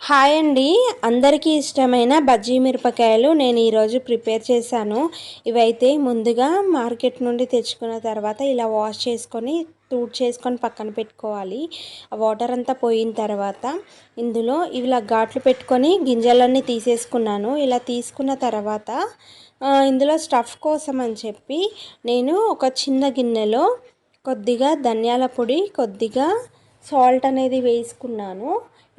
Hi అండి, అందరికీ ఇష్టమైన బజ్జీ మిరపకాయలు నేను ఈరోజు ప్రిపేర్ చేశాను. ఇవైతే ముందుగా మార్కెట్ నుండి తెచ్చుకున్న తర్వాత ఇలా వాష్ చేసుకొని చేసుకొని పక్కన పెట్టుకోవాలి. ఆ వాటర్ అంతా పోయిన తర్వాత ఇందులో ఇలా ఘాట్లు పెట్టుకొని గింజలన్నీ తీసేసుకున్నాను. ఇలా తీసుకున్న తర్వాత ఇందులో స్టఫ్ కోసం అని చెప్పి నేను ఒక చిన్న గిన్నెలో కొద్దిగా ధనియాల పొడి, కొద్దిగా సాల్ట్ అనేది వేసుకున్నాను.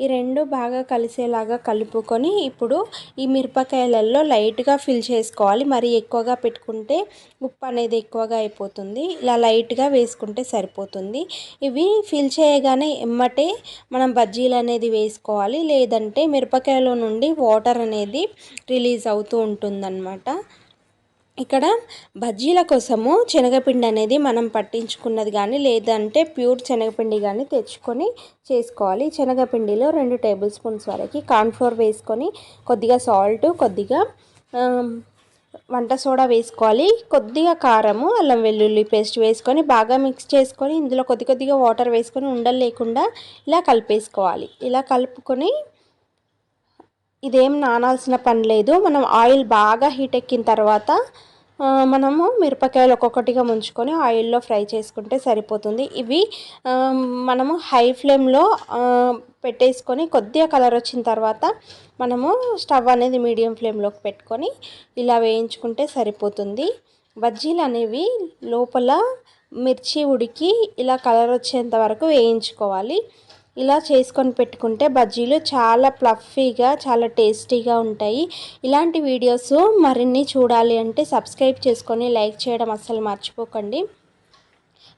ఈ రెండు బాగా కలిసేలాగా కలుపుకొని ఇప్పుడు ఈ మిరపకాయలలో లైట్గా ఫిల్ చేసుకోవాలి. మరి ఎక్కువగా పెట్టుకుంటే ఉప్పు అనేది ఎక్కువగా అయిపోతుంది. ఇలా లైట్గా వేసుకుంటే సరిపోతుంది. ఇవి ఫిల్ చేయగానే ఎమ్మటే మనం బజ్జీలు అనేది వేసుకోవాలి, లేదంటే మిరపకాయలో నుండి వాటర్ అనేది రిలీజ్ అవుతూ ఉంటుందన్నమాట. ఇక్కడ బజ్జీల కోసము శనగపిండి అనేది మనం పట్టించుకున్నది కానీ లేదంటే ప్యూర్ శనగపిండి కానీ తెచ్చుకొని చేసుకోవాలి. శనగపిండిలో 2 టేబుల్ స్పూన్స్ వరకు కార్న్ఫ్లోర్ వేసుకొని కొద్దిగా సాల్ట్, కొద్దిగా వంట సోడా వేసుకోవాలి. కొద్దిగా కారము, అల్లం వెల్లుల్లి పేస్ట్ వేసుకొని బాగా మిక్స్ చేసుకొని ఇందులో కొద్దిగా వాటర్ వేసుకొని ఉండలు లేకుండా ఇలా కలిపేసుకోవాలి. ఇలా కలుపుకొని ఇదేం నానాల్సిన పని లేదు. మనం ఆయిల్ బాగా హీట్ ఎక్కిన తర్వాత మనము మిరపకాయలు ఒక్కొక్కటిగా ముంచుకొని ఆయిల్లో ఫ్రై చేసుకుంటే సరిపోతుంది. ఇవి మనము హై ఫ్లేమ్లో పెట్టేసుకొని కొద్దిగా కలర్ వచ్చిన తర్వాత మనము స్టవ్ అనేది మీడియం ఫ్లేమ్లోకి పెట్టుకొని ఇలా వేయించుకుంటే సరిపోతుంది. బజ్జీలు అనేవి లోపల మిర్చి ఉడికి ఇలా కలర్ వచ్చేంత వరకు వేయించుకోవాలి. ఇలా చేసుకొని పెట్టుకుంటే బజ్జీలు చాలా ఫ్లఫీగా, చాలా టేస్టీగా ఉంటాయి. ఇలాంటి వీడియోస్ మరిన్ని చూడాలి అంటే సబ్స్క్రైబ్ చేసుకొని లైక్ చేయడం అస్సలు మర్చిపోకండి.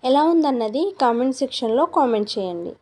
ఎలా ఉందన్నది కామెంట్ సెక్షన్లో కామెంట్ చేయండి.